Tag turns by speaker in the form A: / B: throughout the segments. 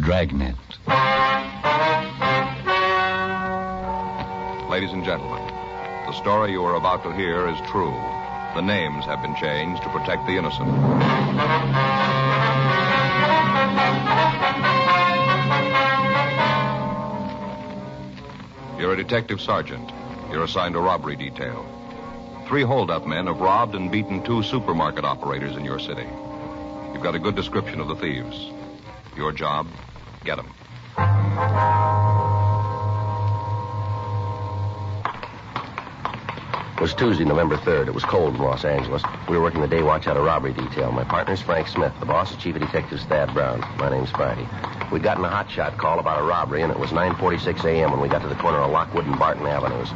A: Dragnet.
B: Ladies and gentlemen, the story you are about to hear is true. The names have been changed to protect the innocent. You're a detective sergeant. You're assigned a robbery detail. 3 hold-up men have robbed and beaten 2 supermarket operators in your city. You've got a good description of the thieves. Your job, get them.
C: It was Tuesday, November 3rd. It was cold in Los Angeles. We were working the day watch out of robbery detail. My partner's Frank Smith. The boss is Chief of Detectives Thad Brown. My name's Friday. We'd gotten a hotshot call about a robbery, and it was 9:46 a.m. when we got to the corner of Lockwood and Barton Avenues.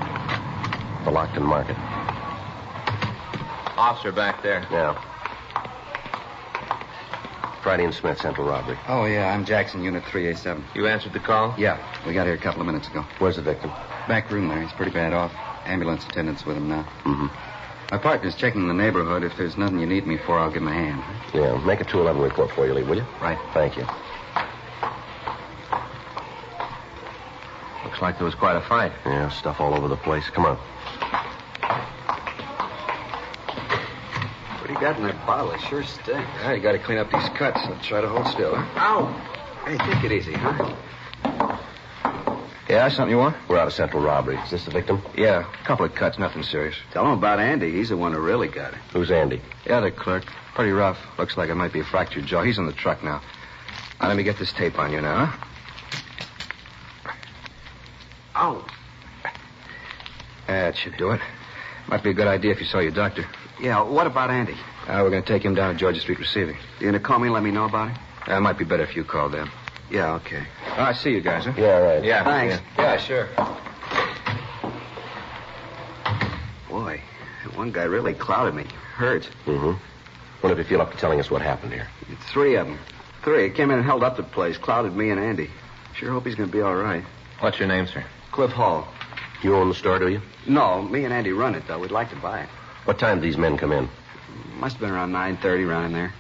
C: The Lockton Market.
D: Officer back there.
C: Yeah. Friday and Smith, Central Robbery.
E: Oh, yeah, I'm Jackson, Unit 387.
D: You answered the call?
E: Yeah, we got here a couple of minutes ago.
C: Where's the victim?
E: Back room there. He's pretty bad off. Ambulance attendant's with him now.
C: Mm-hmm.
E: My partner's checking the neighborhood. If there's nothing you need me for, I'll give him a hand.
C: Yeah, make a 211 report before you leave, will you?
E: Right.
C: Thank you.
D: Looks like there was quite a fight.
C: Yeah, stuff all over the place. Come on.
E: What do you got in that bottle? It sure stinks. Yeah, you got to clean up these cuts. Let's try to hold still, huh?
D: Ow!
E: Hey, take it easy, huh?
D: Yeah, something you want?
C: We're out of Central Robbery. Is this the victim?
D: Yeah, a couple of cuts, nothing serious.
E: Tell him about Andy. He's the one who really got it.
C: Who's Andy?
D: Yeah, the clerk. Pretty rough. Looks like it might be a fractured jaw. He's in the truck now. Now, let me get this tape on you now, huh? Ow! That should do it. Might be a good idea if you saw your doctor.
E: Yeah, what about Andy?
D: We're going to take him down to Georgia Street Receiving.
E: You going to call me and let me know about him?
D: It might be better if you called them.
E: Yeah, okay.
D: All right, see you guys, huh?
C: Yeah, right.
D: Yeah.
E: Thanks.
D: Yeah, sure.
E: Boy, that one guy really clouded me. Hurts.
C: Mm-hmm. Wonder if you feel up to telling us what happened here.
E: 3 of them. 3. Came in and held up the place. Clouded me and Andy. Sure hope he's going to be all right.
D: What's your name, sir?
E: Cliff Hall.
C: You own the store, do you?
E: No, me and Andy run it, though. We'd like to buy it.
C: What time did these men come in?
E: Must have been around 9:30, around in there.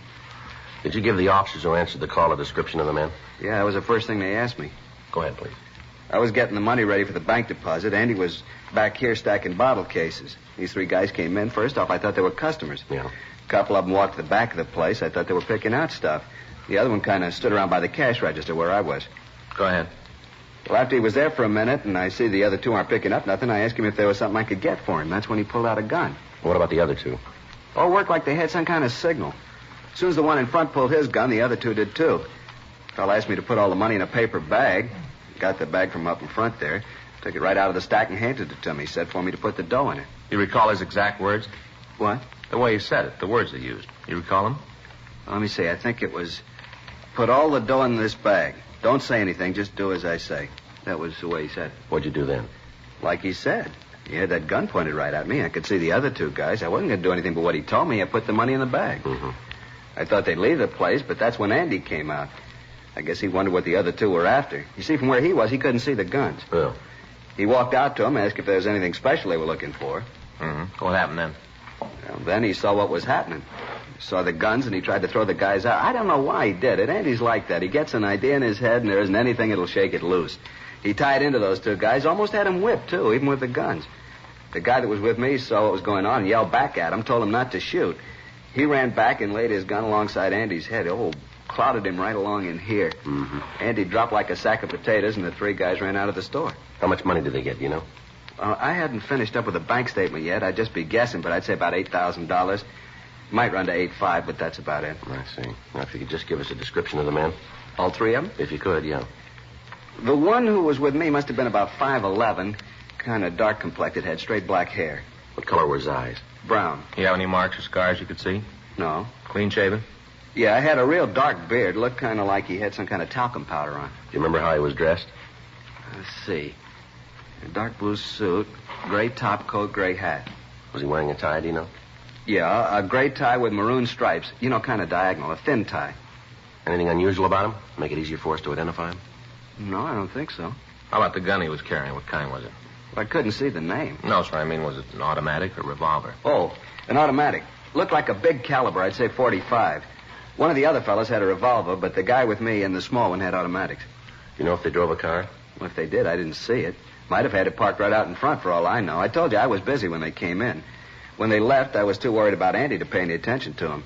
C: Did you give the officers who answered the call a description of the men?
E: Yeah, that was the first thing they asked me.
C: Go ahead, please.
E: I was getting the money ready for the bank deposit. Andy was back here stacking bottle cases. These 3 guys came in. First off, I thought they were customers.
C: Yeah.
E: A couple of them walked to the back of the place. I thought they were picking out stuff. The other one kind of stood around by the cash register where I was.
D: Go ahead.
E: Well, after he was there for a minute and I see the other 2 aren't picking up nothing, I asked him if there was something I could get for him. That's when he pulled out a gun.
C: What about the other 2?
E: All worked like they had some kind of signal. As soon as the one in front pulled his gun, the other 2 did too. The fellow asked me to put all the money in a paper bag. Got the bag from up in front there. Took it right out of the stack and handed it to me. Said for me to put the dough in it.
D: You recall his exact words?
E: What?
D: The way he said it, the words they used. You recall them?
E: Let me see. I think it was, put all the dough in this bag. Don't say anything. Just do as I say. That was the way he said it.
C: What'd you do then?
E: Like he said. He had that gun pointed right at me. I could see the other 2 guys. I wasn't going to do anything but what he told me. I put the money in the bag.
C: Mm-hmm.
E: I thought they'd leave the place, but that's when Andy came out. I guess he wondered what the other 2 were after. You see, from where he was, he couldn't see the guns.
C: Oh.
E: He walked out to them, asked if there was anything special they were looking for.
D: Mm-hmm. What happened then?
E: Well, then he saw what was happening. He saw the guns, and he tried to throw the guys out. I don't know why he did it. Andy's like that. He gets an idea in his head, and there isn't anything that'll shake it loose. He tied into those 2 guys, almost had them whipped, too, even with the guns. The guy that was with me saw what was going on and yelled back at him, told him not to shoot. He ran back and laid his gun alongside Andy's head. Oh, clouded him right along in here.
C: Mm-hmm.
E: Andy dropped like a sack of potatoes, and the 3 guys ran out of the store.
C: How much money did they get, you know?
E: I hadn't finished up with a bank statement yet. I'd just be guessing, but I'd say about $8,000. Might run to 8.5, but that's about it.
C: I see. Now, if you could just give us a description of the men.
E: All 3 of them?
C: If you could, yeah.
E: The one who was with me must have been about 5'11", kind of dark-complected, had straight black hair.
C: What color were his eyes?
E: Brown.
D: You have any marks or scars you could see?
E: No.
D: Clean shaven?
E: Yeah, I had a real dark beard. Looked kind of like he had some kind of talcum powder on.
C: Do you remember how he was dressed?
E: Let's see. A dark blue suit, gray top coat, gray hat.
C: Was he wearing a tie, do you know?
E: Yeah, a gray tie with maroon stripes. You know, kind of diagonal, a thin tie.
C: Anything unusual about him? Make it easier for us to identify him?
E: No, I don't think so.
D: How about the gun he was carrying? What kind was it?
E: I couldn't see the name.
D: No, sir. I mean, was it an automatic or revolver?
E: Oh, an automatic. Looked like a big caliber, I'd say 45. One of the other fellas had a revolver, but the guy with me and the small one had automatics.
C: You know if they drove a car?
E: Well, if they did, I didn't see it. Might have had it parked right out in front for all I know. I told you I was busy when they came in. When they left, I was too worried about Andy to pay any attention to him.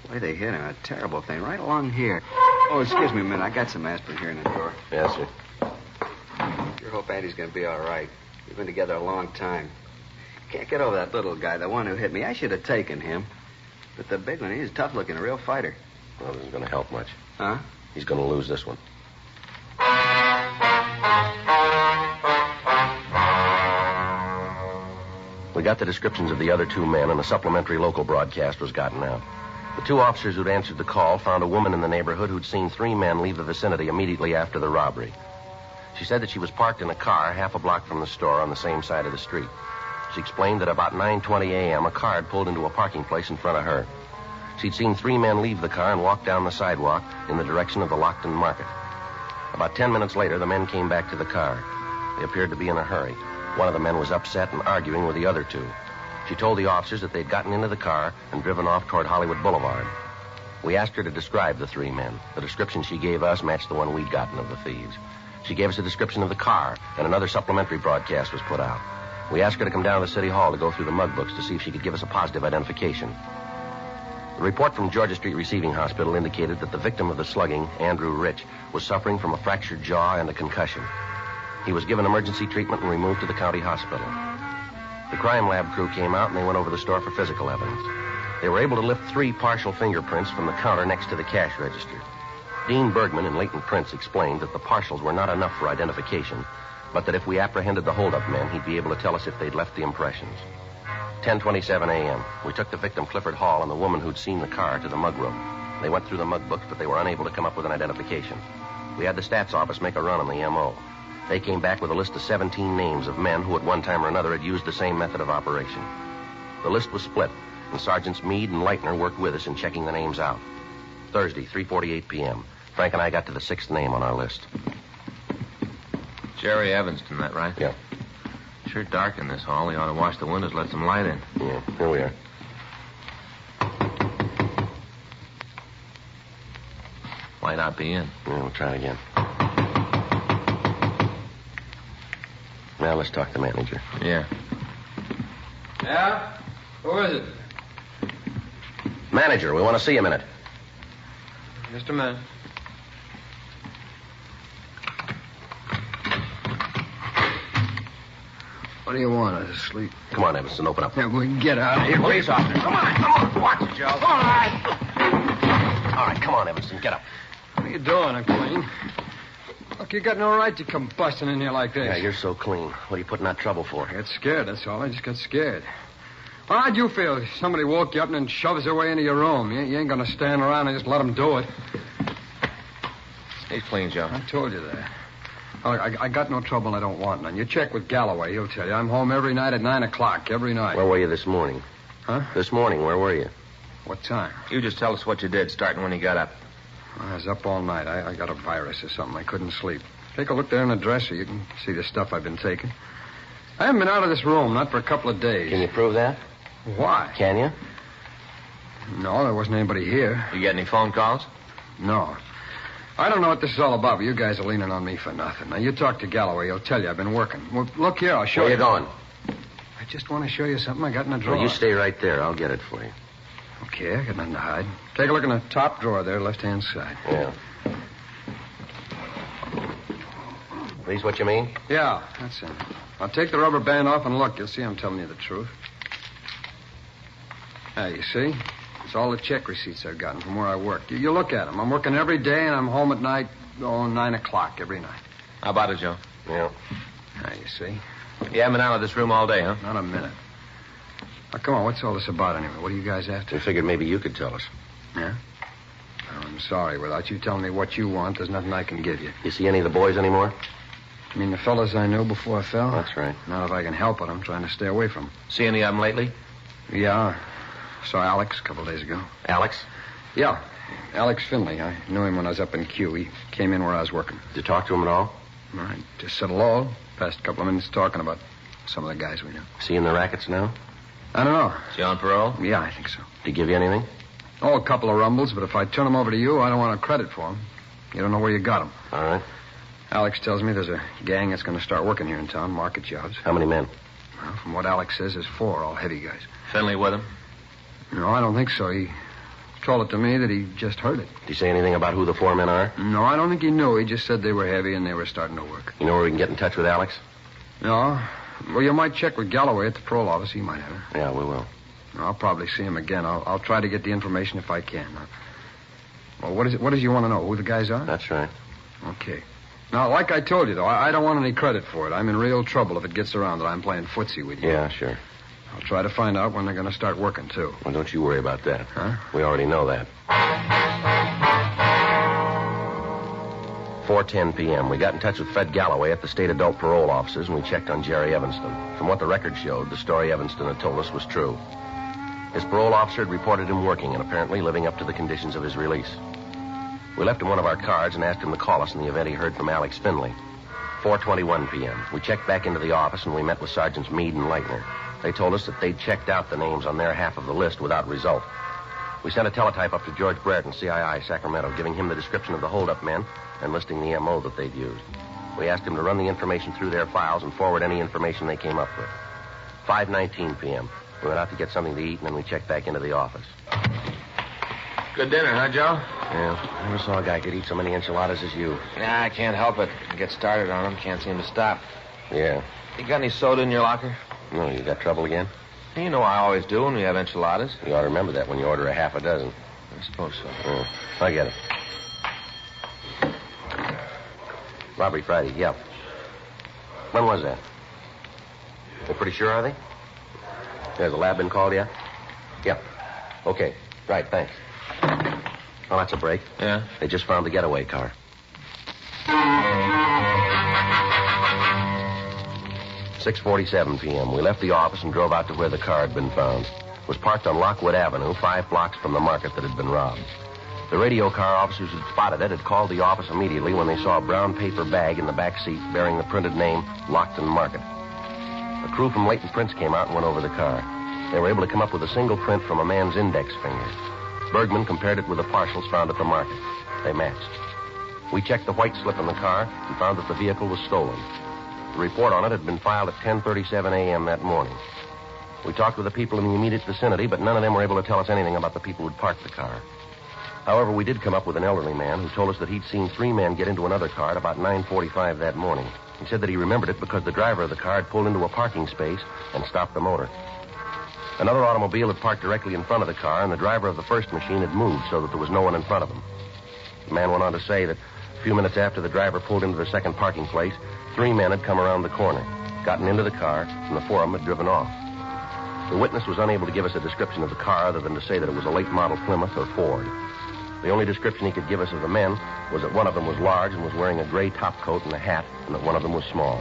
E: The way they hit him, a terrible thing, right along here. Oh, excuse me a minute. I got some aspirin here in the drawer.
C: Yes, sir.
E: Sure hope Andy's going to be all right. We've been together a long time. Can't get over that little guy, the one who hit me. I should have taken him. But the big one, he's tough looking, a real fighter.
C: Well, this isn't going to help much.
E: Huh?
C: He's going to lose this one. We got the descriptions of the other two men, and a supplementary local broadcast was gotten out. The two officers who'd answered the call found a woman in the neighborhood who'd seen three men leave the vicinity immediately after the robbery. She said that she was parked in a car half a block from the store on the same side of the street. She explained that about 9:20 a.m., a car had pulled into a parking place in front of her. She'd seen three men leave the car and walk down the sidewalk in the direction of the Lockton Market. About 10 minutes later, the men came back to the car. They appeared to be in a hurry. One of the men was upset and arguing with the other two. She told the officers that they'd gotten into the car and driven off toward Hollywood Boulevard. We asked her to describe the three men. The description she gave us matched the one we'd gotten of the thieves. She gave us a description of the car, and another supplementary broadcast was put out. We asked her to come down to the City Hall to go through the mug books to see if she could give us a positive identification. The report from Georgia Street Receiving Hospital indicated that the victim of the slugging, Andrew Rich, was suffering from a fractured jaw and a concussion. He was given emergency treatment and removed to the county hospital. The crime lab crew came out and they went over the store for physical evidence. They were able to lift 3 partial fingerprints from the counter next to the cash register. Dean Bergman and Leighton Prince explained that the partials were not enough for identification, but that if we apprehended the holdup men, he'd be able to tell us if they'd left the impressions. 10:27 a.m. We took the victim, Clifford Hall, and the woman who'd seen the car to the mug room. They went through the mug books, but they were unable to come up with an identification. We had the stats office make a run on the M.O. They came back with a list of 17 names of men who at one time or another had used the same method of operation. The list was split, and Sergeants Meade and Leitner worked with us in checking the names out. Thursday, 3:48 p.m. Frank and I got to the 6th name on our list.
A: Jerry Evanston, that right?
C: Yeah.
A: Sure dark in this hall. He ought to wash the windows, let some light in.
C: Yeah, here we are.
A: Might not be in.
C: Yeah, we'll try it again. Now let's talk to the manager.
A: Yeah.
F: Yeah? Who is it?
C: Manager, we want to see you a minute.
F: Just a minute. What do you want? I was asleep.
C: Come on, Evanston, open up.
F: Yeah, we can get out of here.
C: Police officer, come on. Watch it, Joe. All right, come on, Evanston, get up.
F: What are you doing? I'm clean. Look, you got no right to come busting in here like this.
C: Yeah, you're so clean. What are you putting that trouble for?
F: I got scared, that's all. I just got scared. Well, how'd you feel if somebody woke you up and then shoves their way into your room? You ain't going to stand around and just let them do it.
A: He's clean, Joe.
F: I told you that. I got no trouble I don't want none. You check with Galloway, he'll tell you. I'm home every night at 9 o'clock, every night.
C: Where were you this morning?
F: Huh?
C: This morning, where were you?
F: What time?
A: You just tell us what you did, starting when he got up.
F: I was up all night. I got a virus or something. I couldn't sleep. Take a look there in the dresser. You can see the stuff I've been taking. I haven't been out of this room, not for a couple of days.
C: Can you prove that?
F: Why?
C: Can you?
F: No, there wasn't anybody here.
A: You get any phone calls?
F: No. I don't know what this is all about, but you guys are leaning on me for nothing. Now, you talk to Galloway. He'll tell you I've been working. Well, look here, I'll show
C: Where
F: you.
C: you going?
F: I just want to show you something I got in the drawer.
C: Well, you stay right there. I'll get it for you.
F: Okay, I got nothing to hide. Take a look in the top drawer there, left-hand side.
C: Yeah. These what you mean?
F: Yeah, that's it. I'll take the rubber band off and look. You'll see I'm telling you the truth. There, you see? It's all the check receipts I've gotten from where I work. You look at them. I'm working every day, and I'm home at night, 9 o'clock every night.
A: How about it, Joe?
C: Yeah.
F: There, you see?
A: You haven't been out of this room all day, huh?
F: Not a minute. Now, come on, what's all this about anyway? What are you guys after?
C: We figured maybe you could tell us.
F: Yeah? Oh, I'm sorry. Without you telling me what you want, there's nothing I can give you.
C: You see any of the boys anymore?
F: You mean the fellas I knew before I fell?
C: That's right.
F: Not if I can help it. I'm trying to stay away from them.
A: See any of them lately?
F: Yeah. Saw Alex a couple of days ago.
C: Alex?
F: Yeah. Alex Finley. I knew him when I was up in Q. He came in where I was working.
C: Did you talk to him at all?
F: All right. Just said hello. Passed a couple of minutes talking about some of the guys we knew.
C: See in the rackets now?
F: I don't know.
A: Is he on parole?
F: Yeah, I think so.
C: Did he give you anything?
F: Oh, a couple of rumbles, but if I turn them over to you, I don't want a credit for them. You don't know where you got them.
C: All right.
F: Alex tells me there's a gang that's going to start working here in town, market jobs.
C: How many men?
F: Well, from what Alex says, there's 4, all heavy guys.
A: Finley with him?
F: No, I don't think so. He told it to me that he just heard it.
C: Did he say anything about who the 4 men are?
F: No, I don't think he knew. He just said they were heavy and they were starting to work.
C: You know where we can get in touch with Alex?
F: No? Well, you might check with Galloway at the parole office. He might have it.
C: Yeah, we will.
F: I'll probably see him again. I'll try to get the information if I can. Well, what does you want to know? Who the guys are?
C: That's right.
F: Okay. Now, like I told you, though, I don't want any credit for it. I'm in real trouble if it gets around that I'm playing footsie with you.
C: Yeah, sure.
F: I'll try to find out when they're going to start working, too.
C: Well, don't you worry about that.
F: Huh?
C: We already know that. 4:10 p.m. We got in touch with Fred Galloway at the state adult parole offices, and we checked on Jerry Evanston. From what the record showed, the story Evanston had told us was true. His parole officer had reported him working and apparently living up to the conditions of his release. We left him one of our cards and asked him to call us in the event he heard from Alex Finley. 4:21 p.m. We checked back into the office and we met with Sergeants Meade and Leitner. They told us that they'd checked out the names on their half of the list without result. We sent a teletype up to George Brereton, CII, Sacramento, giving him the description of the holdup men and listing the M.O. that they'd used. We asked him to run the information through their files and forward any information they came up with. 5:19 p.m. We went out to get something to eat and then we checked back into the office.
A: Good dinner, huh, Joe?
C: Yeah, never saw a guy could eat so many enchiladas as you.
A: Nah, I can't help it. I get started on them, can't seem to stop.
C: Yeah.
A: You got any soda in your locker?
C: No, you got trouble again?
A: You know I always do when we have enchiladas.
C: You ought to remember that when you order a half a dozen.
A: I suppose so.
C: Yeah, I get it. Robbery Friday, yeah. When was that? They're pretty sure, are they? Has the lab been called yet? Yeah. Okay. Right, thanks. Well, that's a break.
A: Yeah?
C: They just found the getaway car. 6:47 p.m. We left the office and drove out to where the car had been found. It was parked on Lockwood Avenue, 5 blocks from the market that had been robbed. The radio car officers who had spotted it had called the office immediately when they saw a brown paper bag in the back seat bearing the printed name, Lockton Market. A crew from Leighton Prince came out and went over the car. They were able to come up with a single print from a man's index finger. Bergman compared it with the partials found at the market. They matched. We checked the white slip in the car and found that the vehicle was stolen. The report on it had been filed at 10:37 a.m. that morning. We talked with the people in the immediate vicinity, but none of them were able to tell us anything about the people who'd parked the car. However, we did come up with an elderly man who told us that he'd seen 3 men get into another car at about 9:45 that morning. He said that he remembered it because the driver of the car had pulled into a parking space and stopped the motor. Another automobile had parked directly in front of the car, and the driver of the first machine had moved so that there was no one in front of him. The man went on to say that a few minutes after the driver pulled into the second parking place, 3 men had come around the corner, gotten into the car, and the 4 of them had driven off. The witness was unable to give us a description of the car other than to say that it was a late model Plymouth or Ford. The only description he could give us of the men was that one of them was large and was wearing a gray topcoat and a hat, and that one of them was small.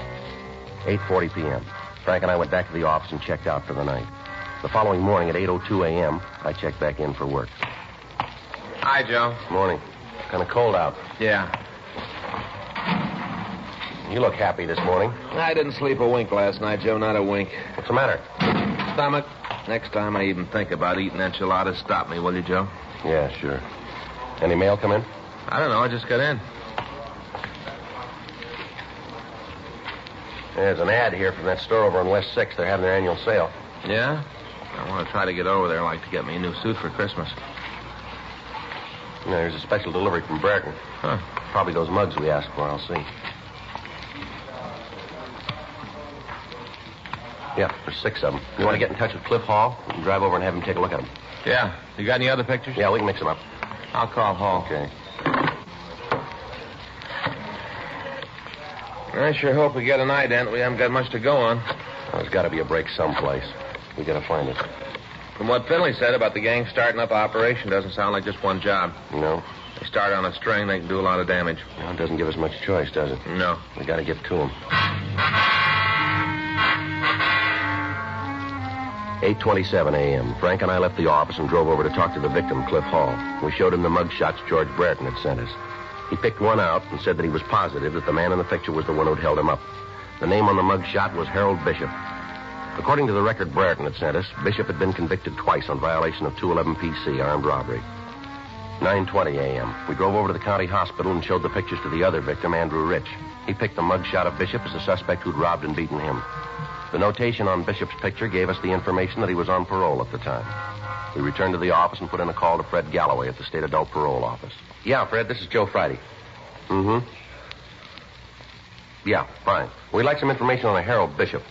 C: 8:40 p.m. Frank and I went back to the office and checked out for the night. The following morning at 8:02 a.m., I checked back in for work.
A: Hi, Joe.
C: Morning. Kind of cold out.
A: Yeah.
C: You look happy this morning.
A: I didn't sleep a wink last night, Joe, not a wink.
C: What's the matter?
A: Stomach. Next time I even think about eating enchiladas, stop me, will you, Joe?
C: Yeah, sure. Any mail come in?
A: I don't know, I just got in.
C: There's an ad here from that store over on West 6th. They're having their annual sale.
A: Yeah? I want to try to get over there. I'd like to get me a new suit for Christmas.
C: Yeah, there's a special delivery from Brereton.
A: Huh.
C: Probably those mugs we asked for, I'll see. Yeah, there's 6 of them. You want to get in touch with Cliff Hall? We can drive over and have him take a look at them.
A: Yeah. You got any other pictures?
C: Yeah, we can mix them up.
A: I'll call Hall.
C: Okay.
A: I sure hope we get an ident. We haven't got much to go on.
C: Well, there's got to be a break someplace. We got to find it.
A: From what Finley said about the gang starting up an operation, doesn't sound like just one job.
C: No?
A: They start on a string, they can do a lot of damage.
C: Well, it doesn't give us much choice, does it?
A: No.
C: We got to get to them. 8:27 a.m. Frank and I left the office and drove over to talk to the victim, Cliff Hall. We showed him the mug shots George Brereton had sent us. He picked one out and said that he was positive that the man in the picture was the one who'd held him up. The name on the mug shot was Harold Bishop. According to the record Brereton had sent us, Bishop had been convicted twice on violation of 211 PC, armed robbery. 9:20 a.m. We drove over to the county hospital and showed the pictures to the other victim, Andrew Rich. He picked the mugshot of Bishop as the suspect who'd robbed and beaten him. The notation on Bishop's picture gave us the information that he was on parole at the time. We returned to the office and put in a call to Fred Galloway at the State Adult Parole Office. Yeah, Fred, this is Joe Friday. Mm-hmm. Yeah, fine. We'd like some information on a Harold Bishop.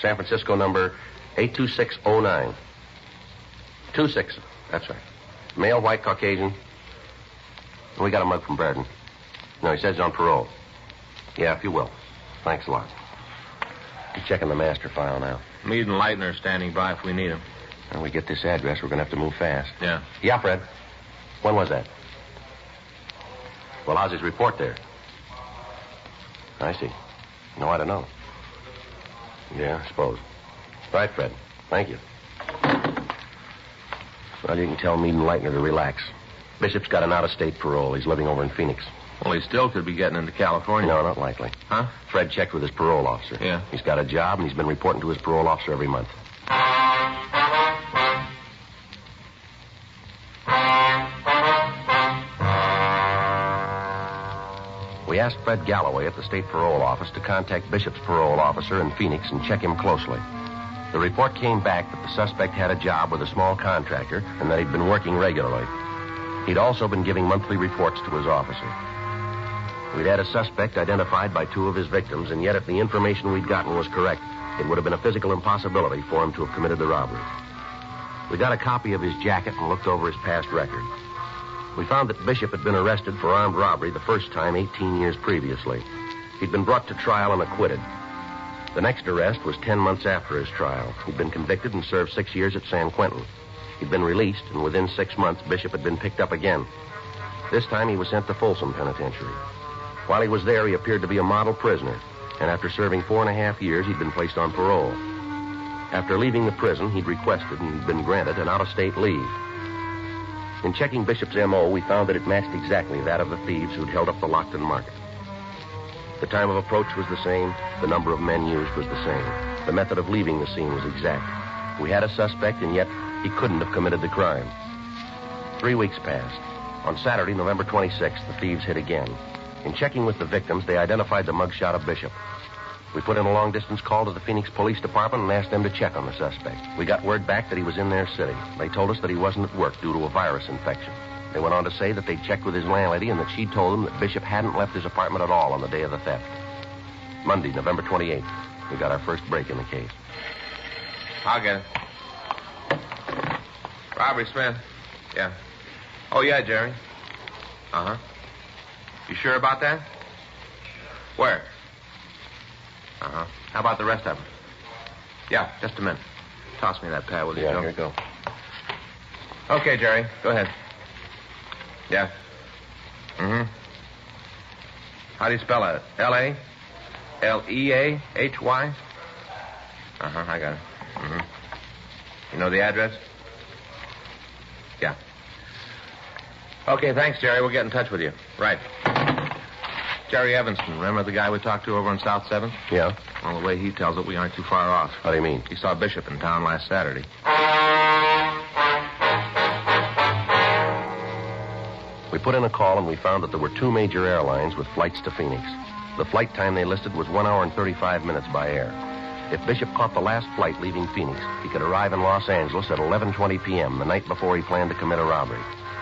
C: San Francisco number 82609. 26, that's right. Male, white, Caucasian. We got a mug from Brereton. No, he says he's on parole. Yeah, if you will. Thanks a lot. He's checking the master file now.
A: Meade and Leitner are standing by if we need him.
C: When we get this address, we're going to have to move fast.
A: Yeah.
C: Yeah, Fred. When was that? Well, how's his report there? I see. No, I don't know. Yeah, I suppose. Right, Fred. Thank you. Well, you can tell Meade and Leitner to relax. Bishop's got an out-of-state parole. He's living over in Phoenix.
A: Well, he still could be getting into California.
C: No, not likely.
A: Huh?
C: Fred checked with his parole officer.
A: Yeah.
C: He's got a job, and he's been reporting to his parole officer every month. We asked Fred Galloway at the state parole office to contact Bishop's parole officer in Phoenix and check him closely. The report came back that the suspect had a job with a small contractor and that he'd been working regularly. He'd also been giving monthly reports to his officer. We'd had a suspect identified by two of his victims, and yet if the information we'd gotten was correct, it would have been a physical impossibility for him to have committed the robbery. We got a copy of his jacket and looked over his past record. We found that Bishop had been arrested for armed robbery the first time 18 years previously. He'd been brought to trial and acquitted. The next arrest was 10 months after his trial. He'd been convicted and served 6 years at San Quentin. He'd been released, and within 6 months, Bishop had been picked up again. This time, he was sent to Folsom Penitentiary. While he was there, he appeared to be a model prisoner, and after serving 4.5 years, he'd been placed on parole. After leaving the prison, he'd requested and had been granted an out-of-state leave. In checking Bishop's M.O., we found that it matched exactly that of the thieves who'd held up the Lockton Market. The time of approach was the same. The number of men used was the same. The method of leaving the scene was exact. We had a suspect, and yet he couldn't have committed the crime. 3 weeks passed. On Saturday, November 26th, the thieves hit again. In checking with the victims, they identified the mugshot of Bishop. We put in a long-distance call to the Phoenix Police Department and asked them to check on the suspect. We got word back that he was in their city. They told us that he wasn't at work due to a virus infection. They went on to say that they'd checked with his landlady and that she'd told them that Bishop hadn't left his apartment at all on the day of the theft. Monday, November 28th, we got our first break in the case.
A: I'll get it. Robbery, Smith. Yeah. Oh, yeah, Jerry. Uh-huh. You sure about that? Where? Uh-huh. How about the rest of them? Yeah, just a minute. Toss me that pad, will you,
C: Yeah,
A: Joe?
C: here you go.
A: Okay, Jerry. Go ahead. Yeah. Mm-hmm. How do you spell that? L-A? L-E-A-H-Y? Uh-huh, I got it. Mm-hmm. You know the address? Yeah. Okay, thanks, Jerry. We'll get in touch with you. Right. Jerry Evanston, remember the guy we talked to over on South 7th?
C: Yeah?
A: Well, the way he tells it, we aren't too far off.
C: How do you mean?
A: He saw Bishop in town last Saturday.
C: We put in a call and we found that there were two major airlines with flights to Phoenix. The flight time they listed was 1 hour and 35 minutes by air. If Bishop caught the last flight leaving Phoenix, he could arrive in Los Angeles at 11:20 p.m., the night before he planned to commit a robbery.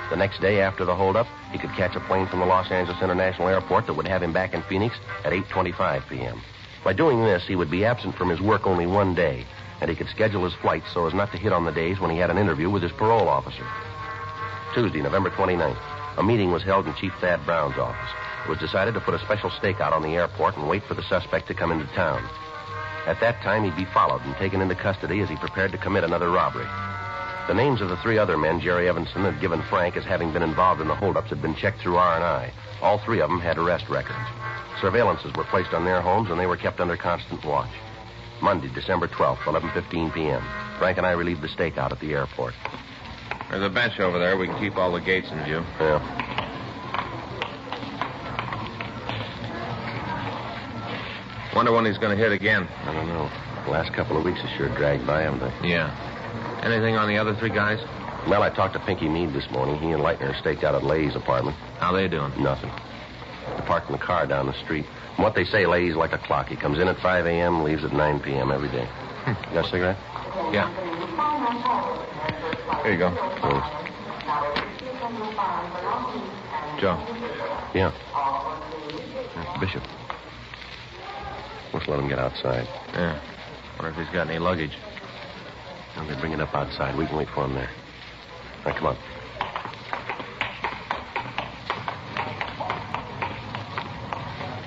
C: The next day after the holdup, he could catch a plane from the Los Angeles International Airport that would have him back in Phoenix at 8:25 p.m. By doing this, he would be absent from his work only 1 day, and he could schedule his flights so as not to hit on the days when he had an interview with his parole officer. Tuesday, November 29th, a meeting was held in Chief Thad Brown's office. It was decided to put a special stakeout on the airport and wait for the suspect to come into town. At that time, he'd be followed and taken into custody as he prepared to commit another robbery. The names of the three other men Jerry Evanston had given Frank as having been involved in the holdups had been checked through R&I. All three of them had arrest records. Surveillances were placed on their homes, and they were kept under constant watch. Monday, December 12th, 11:15 p.m. Frank and I relieved the stakeout at the airport.
A: There's a bench over there. We can keep all the gates in view.
C: Yeah.
A: Wonder when he's going to hit again.
C: I don't know. The last couple of weeks have sure dragged by, haven't they?
A: Yeah. Anything on the other 3 guys?
C: Well, I talked to Pinky Meade this morning. He and Leitner are staked out at Lay's apartment.
A: How they doing?
C: Nothing. They're parking the car down the street. From what they say, Lay's like a clock. He comes in at 5 a.m., leaves at 9 p.m. every day. You got a cigarette?
A: Yeah. Here you go. Joe.
C: Yeah.
A: That's Bishop.
C: Let's let him get outside.
A: Yeah. Wonder if he's got any luggage.
C: I'm going to bring it up outside. We can wait for him there. All right, come on.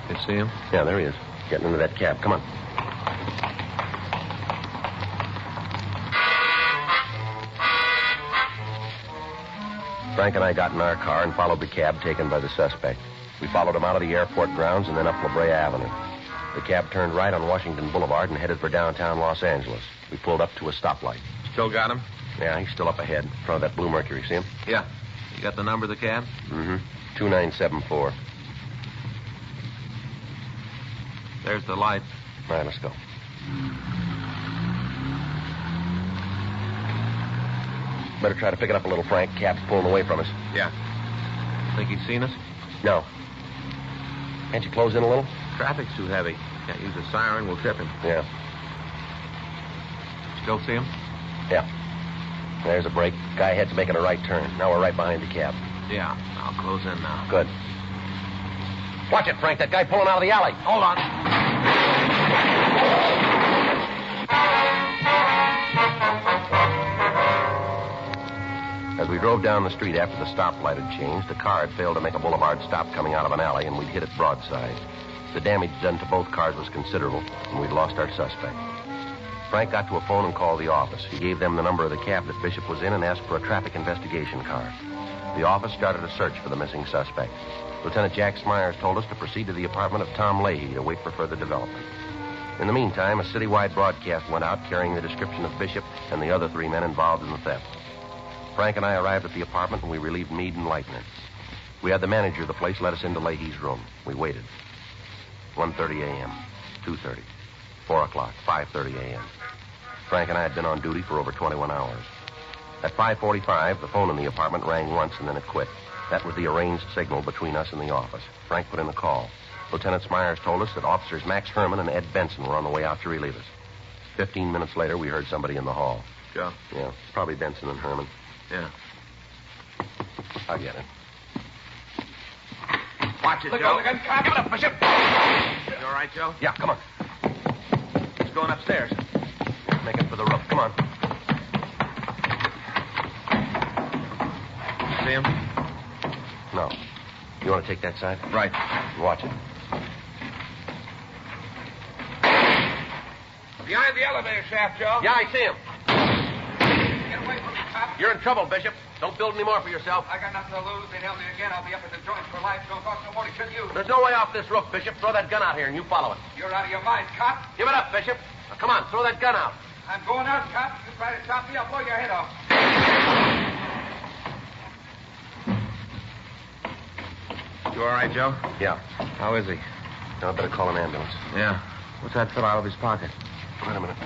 A: You see him?
C: Yeah, there he is. Getting into that cab. Come on. Frank and I got in our car and followed the cab taken by the suspect. We followed him out of the airport grounds and then up La Brea Avenue. The cab turned right on Washington Boulevard and headed for downtown Los Angeles. We pulled up to a stoplight.
A: Still got him?
C: Yeah, he's still up ahead, in front of that blue Mercury. See him?
A: Yeah. You got the number of the cab?
C: Mm-hmm. 2974.
A: There's the light.
C: All right, let's go. Better try to pick it up a little, Frank. Cab's pulling away from us.
A: Yeah. Think he's seen us?
C: No. Can't you close in a little?
A: Traffic's too heavy. Can't use a siren. We'll trip him.
C: Yeah.
A: Still see him?
C: Yeah. There's a break. Guy ahead's making a right turn. Now we're right behind the cab.
A: Yeah. I'll close in now.
C: Good. Watch it, Frank. That guy pulling out of the alley.
A: Hold on.
C: As we drove down the street after the stoplight had changed, the car had failed to make a boulevard stop coming out of an alley, and we'd hit it broadside. The damage done to both cars was considerable, and we'd lost our suspect. Frank got to a phone and called the office. He gave them the number of the cab that Bishop was in and asked for a traffic investigation car. The office started a search for the missing suspect. Lieutenant Jack Smyers told us to proceed to the apartment of Tom Leahy to wait for further development. In the meantime, a citywide broadcast went out carrying the description of Bishop and the other 3 men involved in the theft. Frank and I arrived at the apartment, and we relieved Meade and Leitner. We had the manager of the place let us into Leahy's room. We waited. 1:30 a.m., 2:30, 4 o'clock, 5:30 a.m. Frank and I had been on duty for over 21 hours. At 5:45, the phone in the apartment rang once, and then it quit. That was the arranged signal between us and the office. Frank put in the call. Lieutenant Smyers told us that officers Max Herman and Ed Benson were on the way out to relieve us. 15 minutes later, we heard somebody in the hall.
A: Joe?
C: Yeah, probably Benson and Herman.
A: Yeah.
C: I'll get it.
A: Watch it, Joe. Give it up, Bishop. You all right, Joe?
C: Yeah, come on.
A: He's going upstairs.
C: Making for the roof. Come on.
A: See him?
C: No. You want to take that side?
A: Right.
C: Watch it.
A: Behind the elevator shaft, Joe.
C: Yeah, I see him.
A: Get away from me, cop.
C: You're in trouble, Bishop. Don't build any more for yourself.
A: I got nothing to lose. They nail me again. I'll be up at the joints for life. Don't cost no more to kill you.
C: There's no way off this roof, Bishop. Throw that gun out here and you follow it.
A: You're out of your mind, cop.
C: Give it up, Bishop. Now, come on, throw that gun out.
A: I'm going out, cop. You try to stop me, I'll blow your head off. You all right, Joe?
C: Yeah.
A: How is he?
C: Now I better call an ambulance.
A: Yeah. What's that fill out of his pocket?
C: Wait a minute.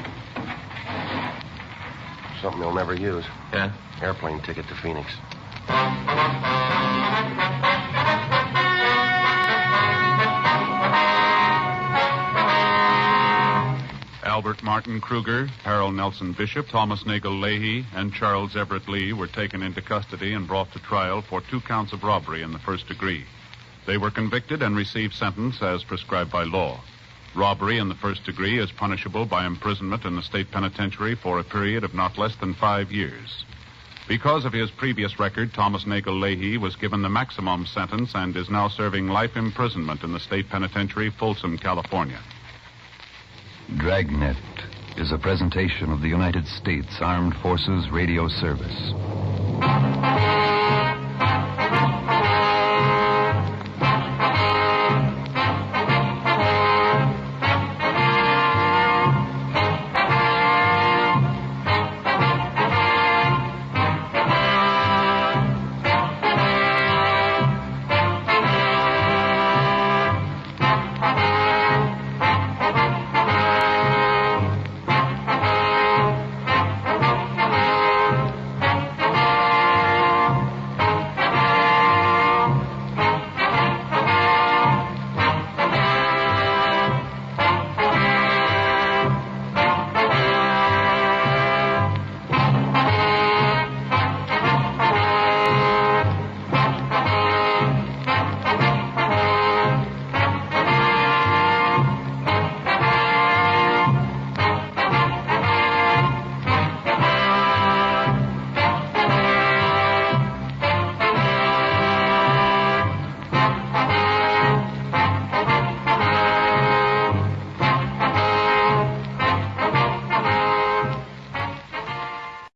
C: Something he'll never use.
A: Yeah?
C: Airplane ticket to Phoenix.
G: Albert Martin Kruger, Harold Nelson Bishop, Thomas Nagel Leahy, and Charles Everett Lee were taken into custody and brought to trial for 2 counts of robbery in the first degree. They were convicted and received sentence as prescribed by law. Robbery in the first degree is punishable by imprisonment in the state penitentiary for a period of not less than 5 years. Because of his previous record, Thomas Nagel Leahy was given the maximum sentence and is now serving life imprisonment in the state penitentiary, Folsom, California.
H: Dragnet is a presentation of the United States Armed Forces Radio Service.